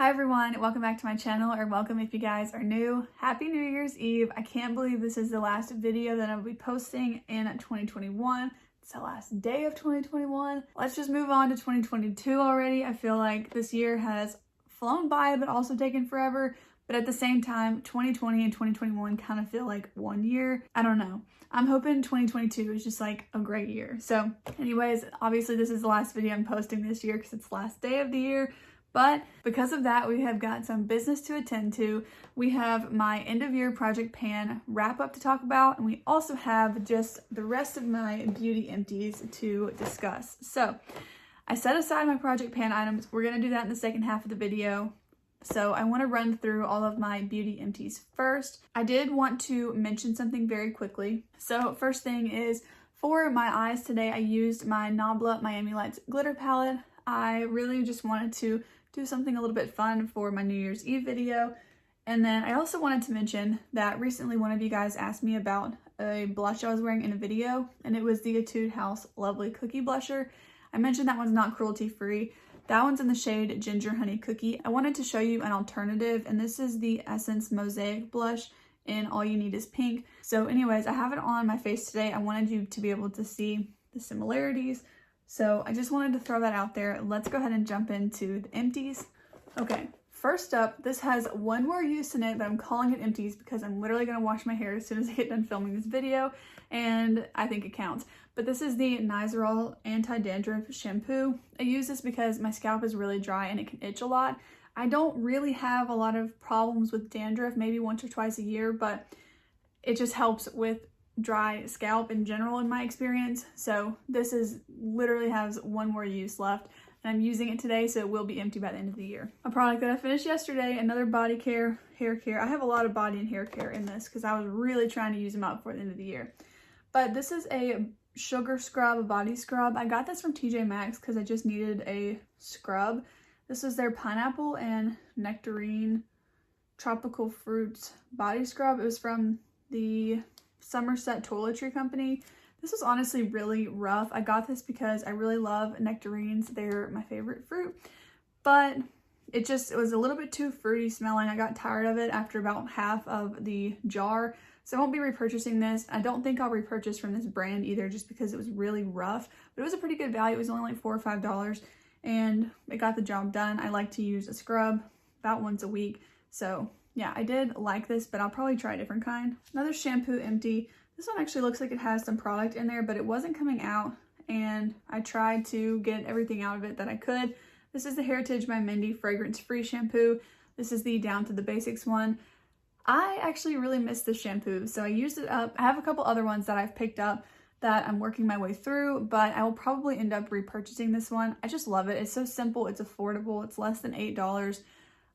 Hi everyone, welcome back to my channel, or welcome if you guys are new. Happy New Year's Eve. I can't believe this is the last video that I'll be posting in 2021. It's the last day of 2021. Let's just move on to 2022 already. I feel like this year has flown by but also taken forever. But at the same time, 2020 and 2021 kind of feel like one year. I don't know. I'm hoping 2022 is just like a great year. So anyways, obviously this is the last video I'm posting this year because it's the last day of the year. But because of that, we have got some business to attend to. We have my end of year project pan wrap up to talk about, and we also have just the rest of my beauty empties to discuss. So I set aside my project pan items. We're gonna do that in the second half of the video. So I want to run through all of my beauty empties first. I did want to mention something very quickly. So first thing is, for my eyes today, I used my Nabla Miami Lights glitter palette. I really just wanted to do something a little bit fun for my New Year's Eve video. And then I also wanted to mention that recently one of you guys asked me about a blush I was wearing in a video, and it was the Etude House Lovely Cookie Blusher. I mentioned that one's not cruelty free. That one's in the shade Ginger Honey Cookie. I wanted to show you an alternative, and this is the Essence Mosaic Blush in All You Need Is Pink. So anyways, I have it on my face today. I wanted you to be able to see the similarities. So I just wanted to throw that out there. Let's go ahead and jump into the empties. Okay, first up, this has one more use in it, but I'm calling it empties because I'm literally gonna wash my hair as soon as I get done filming this video, and I think it counts. But this is the Nizoral Anti-Dandruff Shampoo. I use this because my scalp is really dry and it can itch a lot. I don't really have a lot of problems with dandruff, maybe once or twice a year, but it just helps with dry scalp in general in my experience. So this is literally has one more use left, and I'm using it today, so it will be empty by the end of the year. A product that I finished yesterday, another body care, hair care. I have a lot of body and hair care in this because I was really trying to use them up before the end of the year. But this is a sugar scrub, a body scrub. I got this from TJ Maxx because I just needed a scrub. This is their pineapple and nectarine tropical fruits body scrub. It was from the Somerset Toiletry Company. This was honestly really rough. I got this because I really love nectarines. They're my favorite fruit, but it was a little bit too fruity smelling. I got tired of it after about half of the jar, so I won't be repurchasing this. I don't think I'll repurchase from this brand either, just because it was really rough, but it was a pretty good value. It was only like $4 or $5, and it got the job done. I like to use a scrub about once a week, so yeah, I did like this, but I'll probably try a different kind. Another shampoo empty. This one actually looks like it has some product in there, but it wasn't coming out, and I tried to get everything out of it that I could. This is the Heritage by Mindy fragrance-free shampoo. This is the Down to the Basics one. I actually really miss this shampoo, so I used it up. I have a couple other ones that I've picked up that I'm working my way through, but I will probably end up repurchasing this one. I just love it. It's so simple, it's affordable, it's less than $8.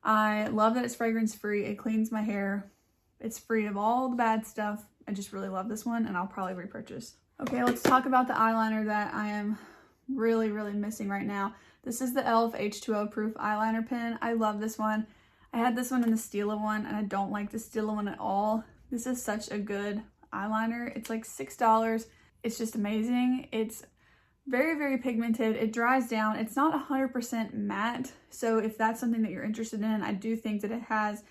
I love that it's fragrance free. It cleans my hair. It's free of all the bad stuff. I just really love this one, and I'll probably repurchase. Okay, let's talk about the eyeliner that I am really missing right now. This is the e.l.f. H2O Proof Eyeliner Pen. I love this one. I had this one in the Stila one, and I don't like the Stila one at all. This is such a good eyeliner. It's like $6. It's just amazing. It's very pigmented. It dries down. It's not 100% matte, so if that's something that you're interested in, I do think that it has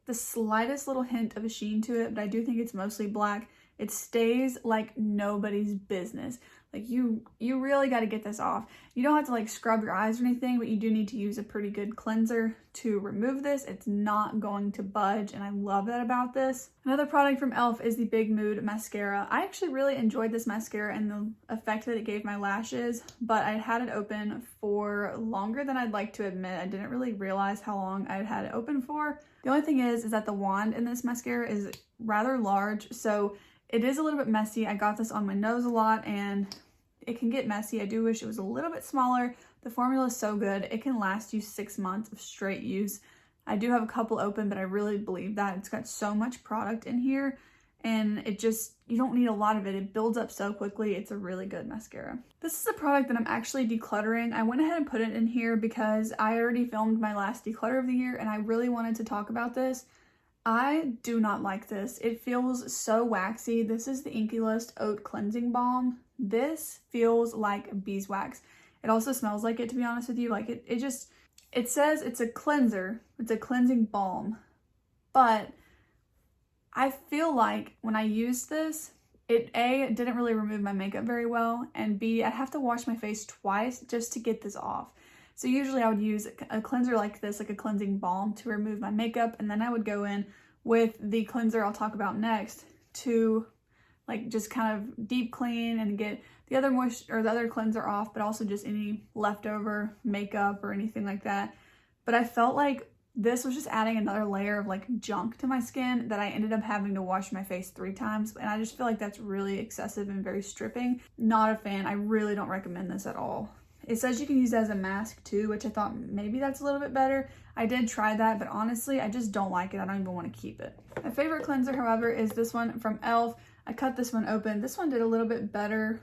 the slightest little hint of a sheen to it, but I do think it's mostly black. It stays like nobody's business. Like you really got to get this off. You don't have to like scrub your eyes or anything, but you do need to use a pretty good cleanser to remove this. It's not going to budge, and I love that about this. Another product from e.l.f. is the Big Mood Mascara. I actually really enjoyed this mascara and the effect that it gave my lashes, but I had it open for longer than I'd like to admit. I didn't really realize how long I'd had it open for. The only thing is that the wand in this mascara is rather large, so it is a little bit messy. I got this on my nose a lot, and it can get messy. I do wish it was a little bit smaller. The formula is so good. It can last you 6 months of straight use. I do have a couple open, but I really believe that. It's got so much product in here, and you don't need a lot of it. It builds up so quickly. It's a really good mascara. This is a product that I'm actually decluttering. I went ahead and put it in here because I already filmed my last declutter of the year, and I really wanted to talk about this. I do not like this. It feels so waxy. This is the Inky List Oat Cleansing Balm. This feels like beeswax. It also smells like it, to be honest with you. Like it just, It says it's a cleanser, it's a cleansing balm, but I feel like when I used this, it didn't really remove my makeup very well, and B, I'd have to wash my face twice just to get this off. So usually I would use a cleanser like this, like a cleansing balm, to remove my makeup, and then I would go in with the cleanser I'll talk about next to like just kind of deep clean and get the other moisture or the other cleanser off, but also just any leftover makeup or anything like that. But I felt like this was just adding another layer of like junk to my skin that I ended up having to wash my face 3 times. And I just feel like that's really excessive and very stripping. Not a fan. I really don't recommend this at all. It says you can use it as a mask too, which I thought maybe that's a little bit better. I did try that, but honestly, I just don't like it. I don't even want to keep it. My favorite cleanser, however, is this one from e.l.f. I cut this one open. This one did a little bit better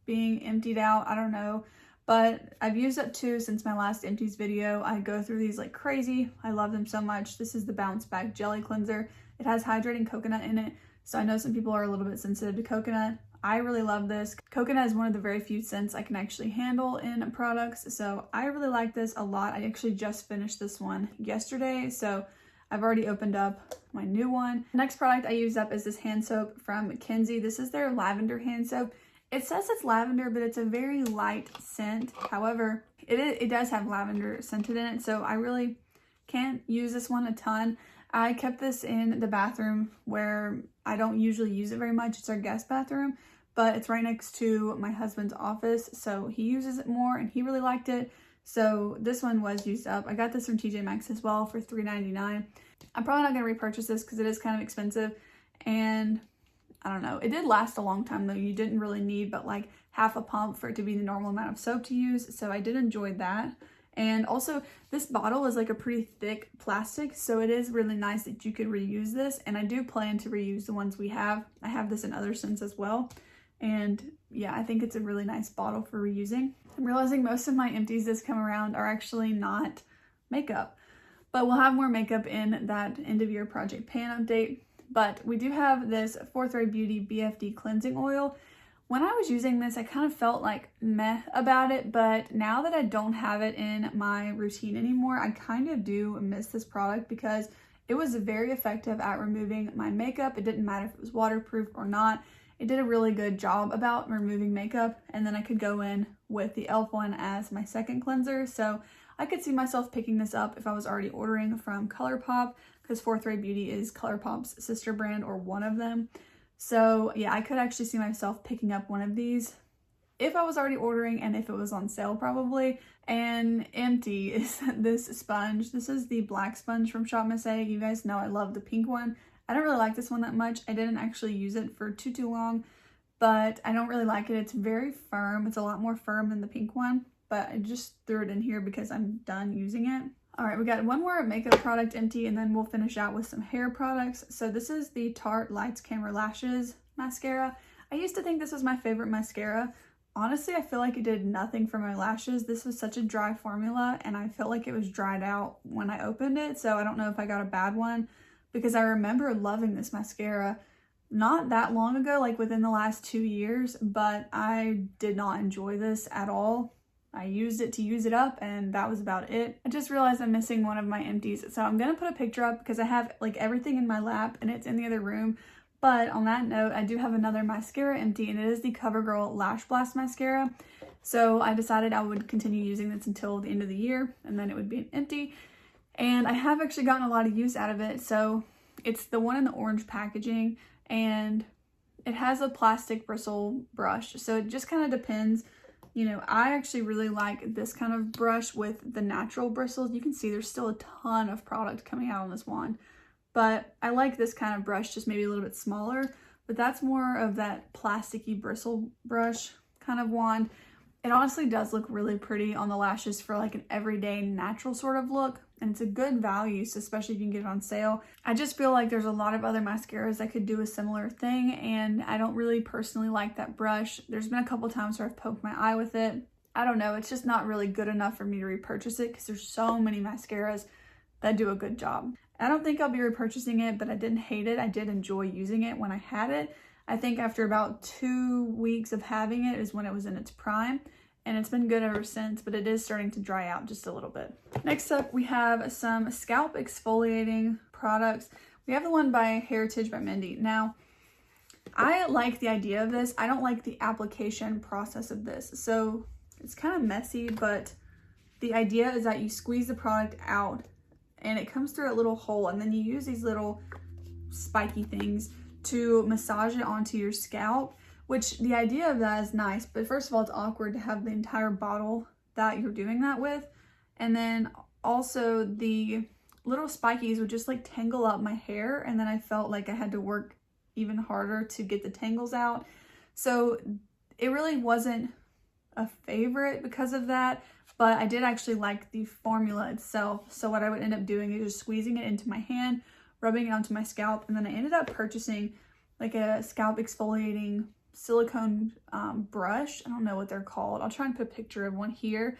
being emptied out. I don't know, but I've used it too since my last Empties video. I go through these like crazy. I love them so much. This is the Bounce Back Jelly Cleanser. It has hydrating coconut in it, so I know some people are a little bit sensitive to coconut. I really love this. Coconut is one of the very few scents I can actually handle in products, so I really like this a lot. I actually just finished this one yesterday, so I've already opened up my new one. Next product I used up is this hand soap from Kenzie. This is their lavender hand soap. It says it's lavender, but it's a very light scent. However, it does have lavender scented in it, so I really can't use this one a ton. I kept this in the bathroom where I don't usually use it very much. It's our guest bathroom, but it's right next to my husband's office, so he uses it more and he really liked it. So this one was used up. I got this from TJ Maxx as well for $3.99. I'm probably not going to repurchase this because it is kind of expensive, and I don't know. It did last a long time though. You didn't really need but like half a pump for it to be the normal amount of soap to use, so I did enjoy that. And also this bottle is like a pretty thick plastic, so it is really nice that you could reuse this, and I do plan to reuse the ones we have. I have this in other scents as well, and yeah, I think it's a really nice bottle for reusing. I'm realizing most of my empties this come around are actually not makeup, but we'll have more makeup in that end of year project pan update. But we do have this 4th Ray Beauty BFD cleansing oil. When I was using this, I kind of felt like meh about it, but now that I don't have it in my routine anymore, I kind of do miss this product because it was very effective at removing my makeup. It didn't matter if it was waterproof or not. It did a really good job about removing makeup, and then I could go in with the e.l.f. one as my second cleanser. So I could see myself picking this up if I was already ordering from ColourPop, because 4th Ray Beauty is ColourPop's sister brand, or one of them. So yeah, I could actually see myself picking up one of these if I was already ordering and if it was on sale probably. And Empty is this sponge. This is the black sponge from Shop Miss A. You guys know I love the pink one. I don't really like this one that much. I didn't actually use it for too long, but I don't really like it. It's very firm. It's a lot more firm than the pink one, but I just threw it in here because I'm done using it. All right, we got one more makeup product empty, and then we'll finish out with some hair products. So this is the Tarte Lights Camera Lashes mascara. I used to think this was my favorite mascara. Honestly, I feel like it did nothing for my lashes. This was such a dry formula, and I felt like it was dried out when I opened it. So I don't know if I got a bad one, because I remember loving this mascara not that long ago, like within the last 2 years, but I did not enjoy this at all. I used it to use it up, and that was about it. I just realized I'm missing one of my empties, so I'm gonna put a picture up because I have like everything in my lap and it's in the other room. But on that note, I do have another mascara empty, and it is the CoverGirl Lash Blast mascara. So I decided I would continue using this until the end of the year, and then it would be an empty. And I have actually gotten a lot of use out of it. So it's the one in the orange packaging, and it has a plastic bristle brush. So it just kind of depends. You know, I actually really like this kind of brush with the natural bristles. You can see there's still a ton of product coming out on this wand, but I like this kind of brush, just maybe a little bit smaller, but that's more of that plasticky bristle brush kind of wand. It honestly does look really pretty on the lashes for like an everyday natural sort of look, and it's a good value, so especially if you can get it on sale. I just feel like there's a lot of other mascaras that could do a similar thing, and I don't really personally like that brush. There's been a couple times where I've poked my eye with it. I don't know, it's just not really good enough for me to repurchase it because there's so many mascaras that do a good job. I don't think I'll be repurchasing it, but I didn't hate it. I did enjoy using it when I had it. I think after about 2 weeks of having it is when it was in its prime. and it's been good ever since, but it is starting to dry out just a little bit. Next up, we have some scalp exfoliating products. We have the one by Heritage by Mindy. Now, I like the idea of this. I don't like the application process of this. So it's kind of messy, but the idea is that you squeeze the product out and it comes through a little hole, and then you use these little spiky things to massage it onto your scalp, which the idea of that is nice, but first of all, it's awkward to have the entire bottle that you're doing that with. And then also the little spikies would just like tangle up my hair, and then I felt like I had to work even harder to get the tangles out. So it really wasn't a favorite because of that, but I did actually like the formula itself. So what I would end up doing is just squeezing it into my hand, rubbing it onto my scalp, and then I ended up purchasing like a scalp exfoliating silicone brush. I don't know what they're called. I'll try and put a picture of one here.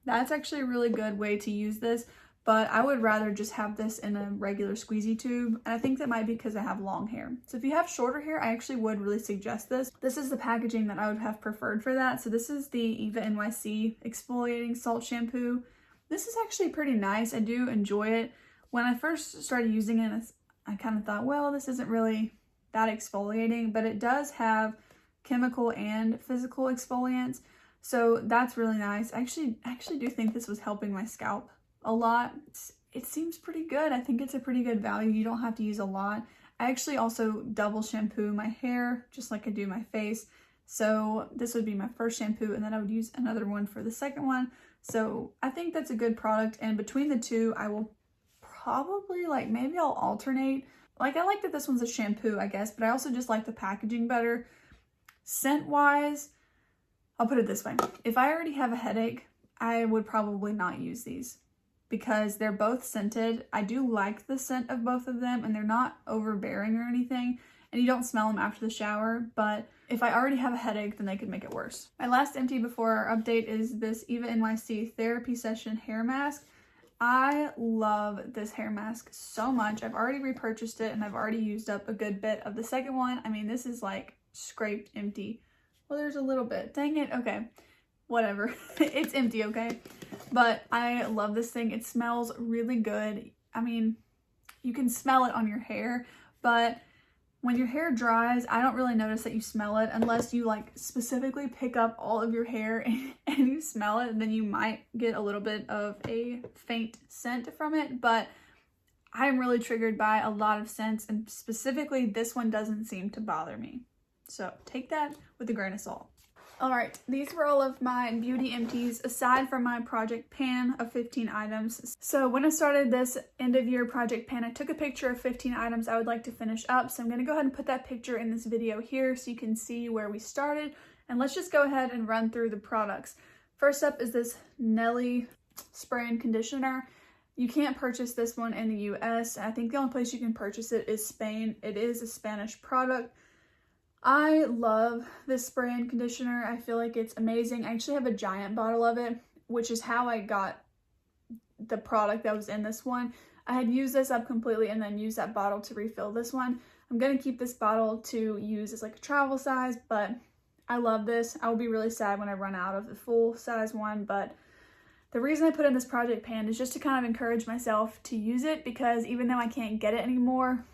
That's actually a really good way to use this, but I would rather just have this in a regular squeezy tube, and I think that might be because I have long hair. So if you have shorter hair, I actually would really suggest this. This is the packaging that I would have preferred for that. So this is the Eva NYC exfoliating salt shampoo. This is actually pretty nice. I do enjoy it. When I first started using it, I kind of thought, well, this isn't really that exfoliating, but it does have chemical and physical exfoliants, so that's really nice. I actually do think this was helping my scalp a lot. It seems pretty good. I think it's a pretty good value. You don't have to use a lot. I actually also double shampoo my hair just like I do my face, so this would be my first shampoo, and then I would use another one for the second one. So I think that's a good product, and between the two I will probably, like, maybe I'll alternate. Like, I like that this one's a shampoo, I guess, but I also just like the packaging better. Scent wise, I'll put it this way. If I already have a headache, I would probably not use these because they're both scented. I do like the scent of both of them, and they're not overbearing or anything, and you don't smell them after the shower, but if I already have a headache, then they could make it worse. My last empty before our update is this Eva NYC Therapy Session Hair Mask. I love this hair mask so much. I've already repurchased it, and I've already used up a good bit of the second one. I mean, this is like scraped empty. Well, there's a little bit. Dang it. Okay. Whatever. It's empty, okay? But I love this thing. It smells really good. I mean, you can smell it on your hair, but when your hair dries, I don't really notice that you smell it unless you like specifically pick up all of your hair and you smell it, and then you might get a little bit of a faint scent from it. But I'm really triggered by a lot of scents, and specifically this one doesn't seem to bother me. So take that with a grain of salt. All right, these were all of my beauty empties aside from my project pan of 15 items. So when I started this end of year project pan, I took a picture of 15 items I would like to finish up. So I'm gonna go ahead and put that picture in this video here so you can see where we started. And let's just go ahead and run through the products. First up is this Nelly spray and conditioner. You can't purchase this one in the US. I think the only place you can purchase it is Spain. It is a Spanish product. I love this spray and conditioner. I feel like it's amazing. I actually have a giant bottle of it, which is how I got the product that was in this one. I had used this up completely and then used that bottle to refill this one. I'm going to keep this bottle to use as like a travel size, but I love this. I will be really sad when I run out of the full size one, but the reason I put in this project pan is just to kind of encourage myself to use it, because even though I can't get it anymore,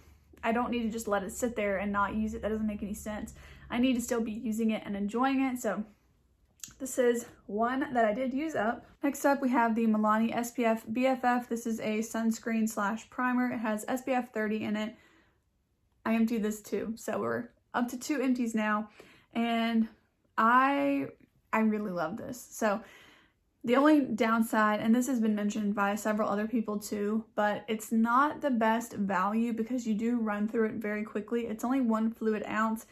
I don't need to just let it sit there and not use it. That doesn't make any sense. I need to still be using it and enjoying it. So this is one that I did use up. Next up, we have the Milani SPF BFF. This is a sunscreen / primer. It has SPF 30 in it. I emptied this too. So we're up to 2 empties now. And I really love this. So the only downside, and this has been mentioned by several other people too, but it's not the best value because you do run through it very quickly. It's only 1 fluid ounce.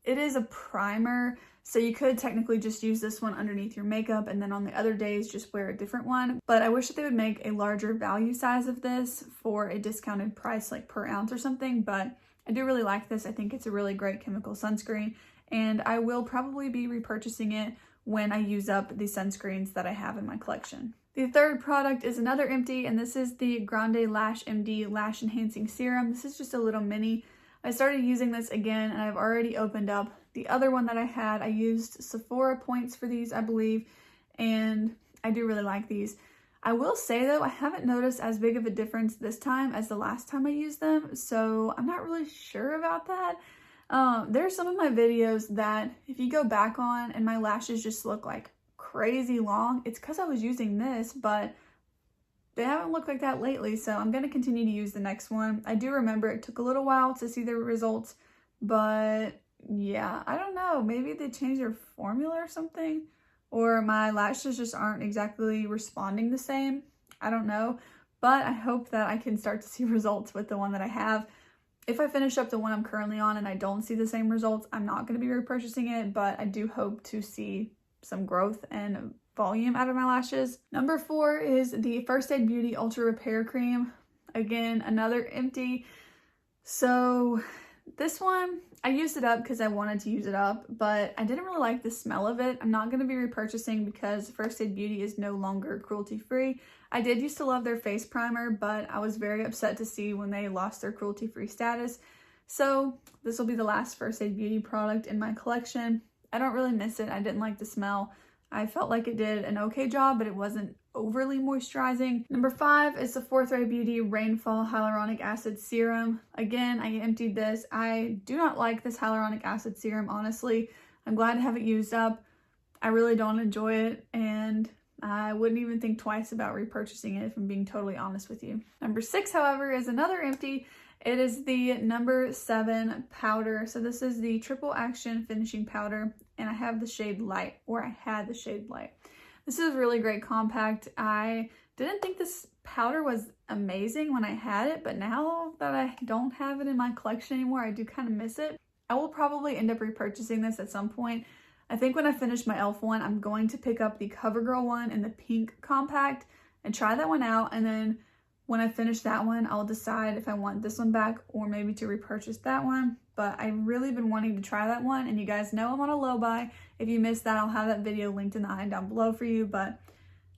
It is a primer, so you could technically just use this one underneath your makeup and then on the other days just wear a different one. But I wish that they would make a larger value size of this for a discounted price, like per ounce or something. But I do really like this. I think it's a really great chemical sunscreen, and I will probably be repurchasing it when I use up the sunscreens that I have in my collection. The third product is another empty, and this is the Grande Lash MD Lash Enhancing Serum. This is just a little mini. I started using this again, and I've already opened up the other one that I had. I used Sephora points for these, I believe, and I do really like these. I will say though, I haven't noticed as big of a difference this time as the last time I used them, so I'm not really sure about that. There are some of my videos that if you go back on and my lashes just look like crazy long, it's because I was using this, but they haven't looked like that lately, so I'm going to continue to use the next one. I do remember it took a little while to see the results, but yeah, I don't know. Maybe they changed their formula or something, or my lashes just aren't exactly responding the same. I don't know, but I hope that I can start to see results with the one that I have. If I finish up the one I'm currently on and I don't see the same results, I'm not going to be repurchasing it, but I do hope to see some growth and volume out of my lashes. Number 4 is the First Aid Beauty Ultra Repair Cream. Again, another empty. So this one, I used it up because I wanted to use it up, but I didn't really like the smell of it. I'm not going to be repurchasing because First Aid Beauty is no longer cruelty-free. I did used to love their face primer, but I was very upset to see when they lost their cruelty-free status. So this will be the last First Aid Beauty product in my collection. I don't really miss it. I didn't like the smell. I felt like it did an okay job, but it wasn't overly moisturizing. Number 5 is the Forthright Beauty Rainfall Hyaluronic Acid Serum. Again, I emptied this. I do not like this hyaluronic acid serum, honestly. I'm glad to have it used up. I really don't enjoy it, and I wouldn't even think twice about repurchasing it if I'm being totally honest with you. Number 6, however, is another empty. It is the number 7 powder. So this is the Triple Action Finishing Powder, and I have the shade Light, or I had the shade Light. This is really great compact. I didn't think this powder was amazing when I had it, but now that I don't have it in my collection anymore, I do kind of miss it. I will probably end up repurchasing this at some point. I think when I finish my e.l.f. one, I'm going to pick up the CoverGirl one in the pink compact and try that one out, and then when I finish that one, I'll decide if I want this one back or maybe to repurchase that one. But I've really been wanting to try that one, and you guys know I'm on a low buy. If you missed that, I'll have that video linked in the eye down below for you, but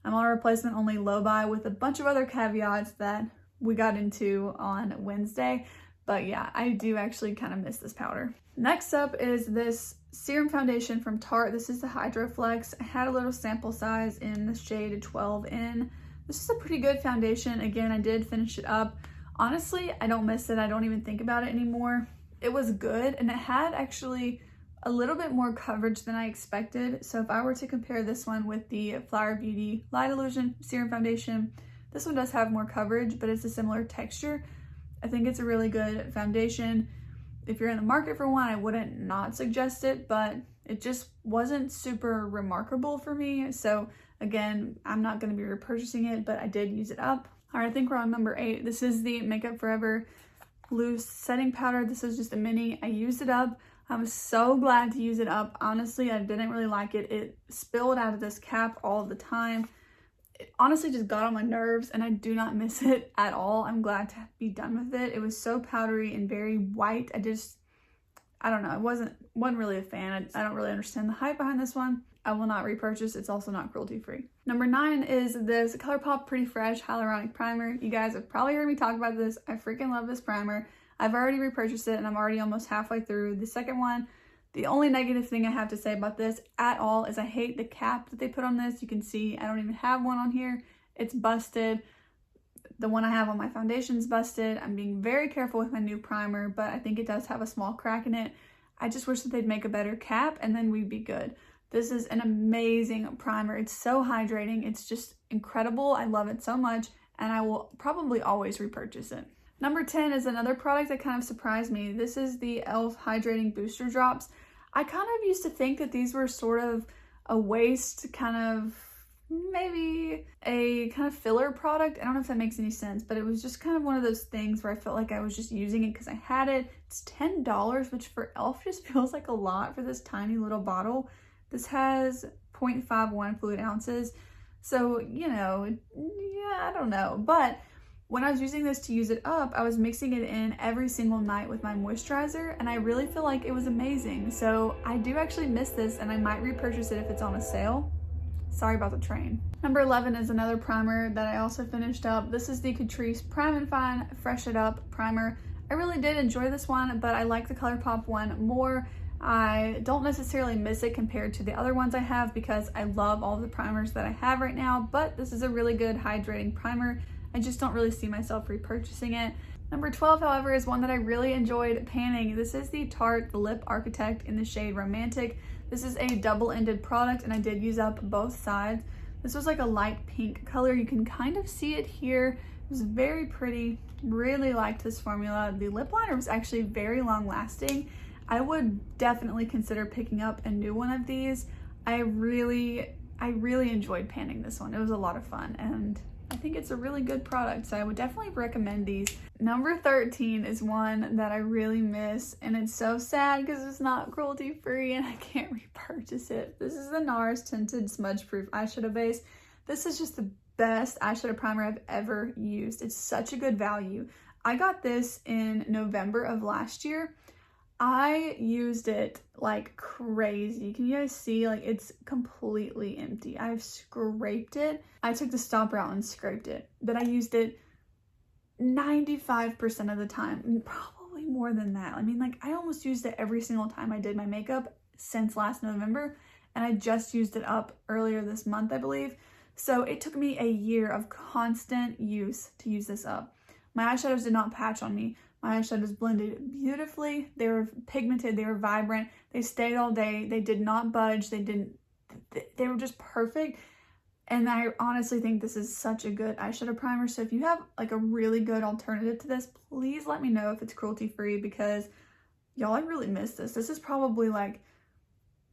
I'm on a replacement only low buy with a bunch of other caveats that we got into on Wednesday. But yeah, I do actually kind of miss this powder. Next up is this serum foundation from Tarte. This is the Hydroflex. I had a little sample size in the shade 12N. This is a pretty good foundation. Again, I did finish it up. Honestly, I don't miss it. I don't even think about it anymore. It was good, and it had actually a little bit more coverage than I expected. So if I were to compare this one with the Flower Beauty Light Illusion Serum Foundation, this one does have more coverage, but it's a similar texture. I think it's a really good foundation. If you're in the market for one, I wouldn't not suggest it, but it just wasn't super remarkable for me. So again, I'm not going to be repurchasing it, but I did use it up. All right, I think we're on number 8. This is the Makeup Forever Loose Setting Powder. This is just a mini. I used it up. I'm so glad to use it up. Honestly, I didn't really like it. It spilled out of this cap all the time. It honestly just got on my nerves, and I do not miss it at all. I'm glad to be done with it. It was so powdery and very white. I don't know. I wasn't really a fan. I don't really understand the hype behind this one. I will not repurchase. It's also not cruelty free. Number 9 is this ColourPop Pretty Fresh Hyaluronic Primer. You guys have probably heard me talk about this. I freaking love this primer. I've already repurchased it, and I'm already almost halfway through the second one. The only negative thing I have to say about this at all is I hate the cap that they put on this. You can see I don't even have one on here. It's busted. The one I have on my foundation is busted. I'm being very careful with my new primer, but I think it does have a small crack in it. I just wish that they'd make a better cap, and then we'd be good. This is an amazing primer. It's so hydrating. It's just incredible. I love it so much, and I will probably always repurchase it. Number 10 is another product that kind of surprised me. This is the e.l.f. Hydrating Booster Drops. I kind of used to think that these were sort of a waste, kind of maybe a kind of filler product. I don't know if that makes any sense, but it was just kind of one of those things where I felt like I was just using it because I had it. It's $10, which for e.l.f. just feels like a lot for this tiny little bottle. This has 0.51 fluid ounces. So, you know, yeah, I don't know. But when I was using this to use it up, I was mixing it in every single night with my moisturizer, and I really feel like it was amazing. So I do actually miss this, and I might repurchase it if it's on a sale. Sorry about the train. Number 11 is another primer that I also finished up. This is the Catrice Prime and Fine Fresh It Up Primer. I really did enjoy this one, but I like the ColourPop one more. I don't necessarily miss it compared to the other ones I have because I love all the primers that I have right now, but this is a really good hydrating primer. I just don't really see myself repurchasing it. Number 12, however, is one that I really enjoyed panning. This is the Tarte The Lip Architect in the shade Romantic. This is a double-ended product and I did use up both sides. This was like a light pink color. You can kind of see it here. It was very pretty. Really liked this formula. The lip liner was actually very long lasting. I would definitely consider picking up a new one of these. I really enjoyed panning this one. It was a lot of fun and I think it's a really good product, so I would definitely recommend these. Number 13 is one that I really miss, and it's so sad because it's not cruelty free and I can't repurchase it. This is the NARS Tinted Smudge Proof Eyeshadow Base. This is just the best eyeshadow primer I've ever used. It's such a good value. I got this in November of last year. I used it like crazy. Can you guys see? Like, it's completely empty. I've scraped it. I took the stopper out and scraped it, but I used it 95% of the time, probably more than that. I mean, like, I almost used it every single time I did my makeup since last November, and I just used it up earlier this month, I believe. So it took me a year of constant use to use this up. My eyeshadows did not patch on me. My eyeshadows blended beautifully. They were pigmented, they were vibrant, they stayed all day, they did not budge, they were just perfect. And I honestly think this is such a good eyeshadow primer. So if you have like a really good alternative to this, please let me know if it's cruelty free because y'all, I really miss this. This is probably like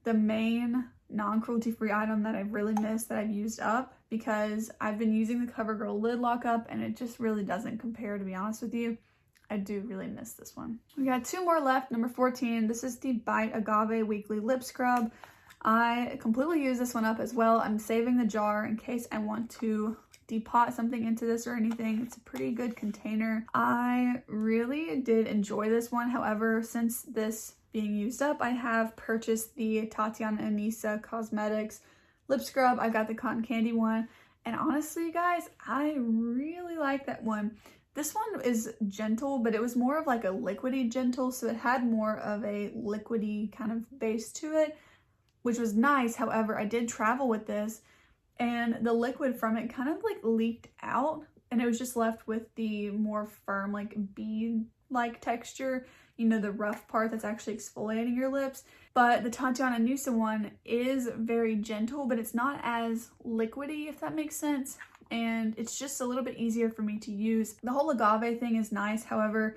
the main non-cruelty free item that I've really missed that I've used up because I've been using the CoverGirl lid lock up and it just really doesn't compare, to be honest with you. I do really miss this one. We got two more left. Number 14, this is the Bite Agave Weekly Lip Scrub. I completely use this one up as well. I'm saving the jar in case I want to depot something into this or anything. It's a pretty good container. I really did enjoy this one. However, since this being used up, I have purchased the Tatiana Anissa Cosmetics lip scrub. I got the cotton candy one. And honestly, guys, I really like that one. This one is gentle, but it was more of like a liquidy gentle, so it had more of a liquidy kind of base to it, which was nice. However, I did travel with this, and the liquid from it kind of like leaked out, and it was just left with the more firm, like bead-like texture, you know, the rough part that's actually exfoliating your lips. But the Tatiana Anissa one is very gentle, but it's not as liquidy, if that makes sense. And it's just a little bit easier for me to use. The whole agave thing is nice. However,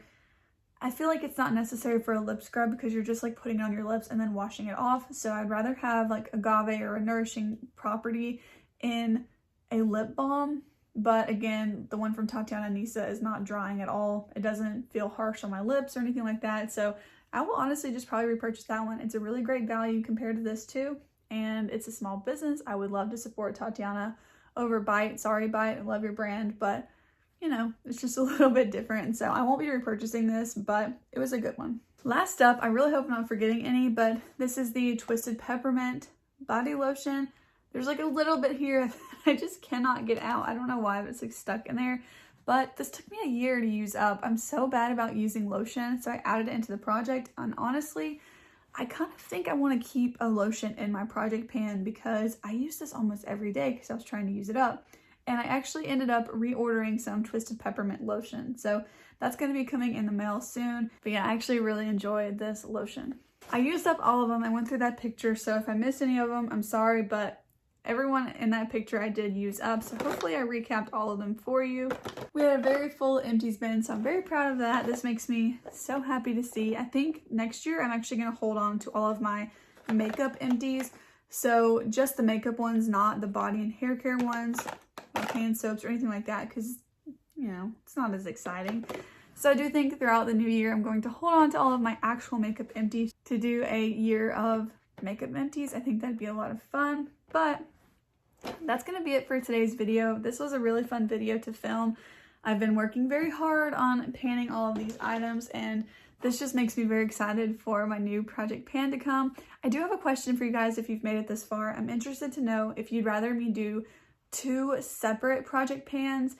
I feel like it's not necessary for a lip scrub because you're just like putting it on your lips and then washing it off. So I'd rather have like agave or a nourishing property in a lip balm. But again, the one from Tatiana Anissa is not drying at all. It doesn't feel harsh on my lips or anything like that. So I will honestly just probably repurchase that one. It's a really great value compared to this too. And it's a small business. I would love to support Tatiana over Bite. Sorry, Bite, I love your brand, but you know, it's just a little bit different. So I won't be repurchasing this, but it was a good one. Last up, I really hope I'm not forgetting any, but this is the Twisted Peppermint body lotion. There's like a little bit here that I just cannot get out. I don't know why, but it's like stuck in there. But this took me a year to use up. I'm so bad about using lotion, so I added it into the project. And honestly, I kind of think I want to keep a lotion in my project pan because I use this almost every day because I was trying to use it up. And I actually ended up reordering some Twisted Peppermint lotion. So that's going to be coming in the mail soon. But yeah, I actually really enjoyed this lotion. I used up all of them. I went through that picture. So if I missed any of them, I'm sorry, but everyone in that picture I did use up. So hopefully I recapped all of them for you. We had a very full empties bin, so I'm very proud of that. This makes me so happy to see. I think next year I'm actually going to hold on to all of my makeup empties. So just the makeup ones, not the body and hair care ones, like hand soaps or anything like that, because, you know, it's not as exciting. So I do think throughout the new year, I'm going to hold on to all of my actual makeup empties to do a year of makeup empties. I think that'd be a lot of fun, but that's going to be it for today's video. This was a really fun video to film. I've been working very hard on panning all of these items, and this just makes me very excited for my new project pan to come. I do have a question for you guys if you've made it this far. I'm interested to know if you'd rather me do 2 separate project pans.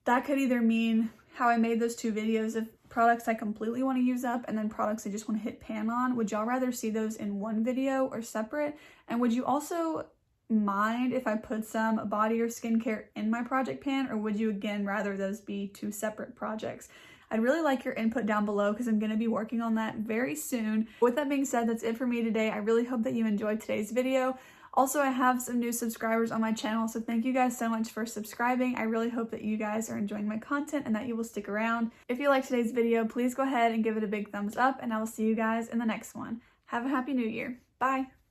That could either mean how I made those 2 videos of products I completely want to use up and then products I just want to hit pan on. Would y'all rather see those in one video or separate? And would you also mind if I put some body or skincare in my project pan, or would you again rather those be two separate projects? I'd really like your input down below because I'm going to be working on that very soon. With that being said, that's it for me today. I really hope that you enjoyed today's video. Also, I have some new subscribers on my channel, so thank you guys so much for subscribing. I really hope that you guys are enjoying my content and that you will stick around. If you liked today's video, please go ahead and give it a big thumbs up, and I will see you guys in the next one. Have a happy new year. Bye!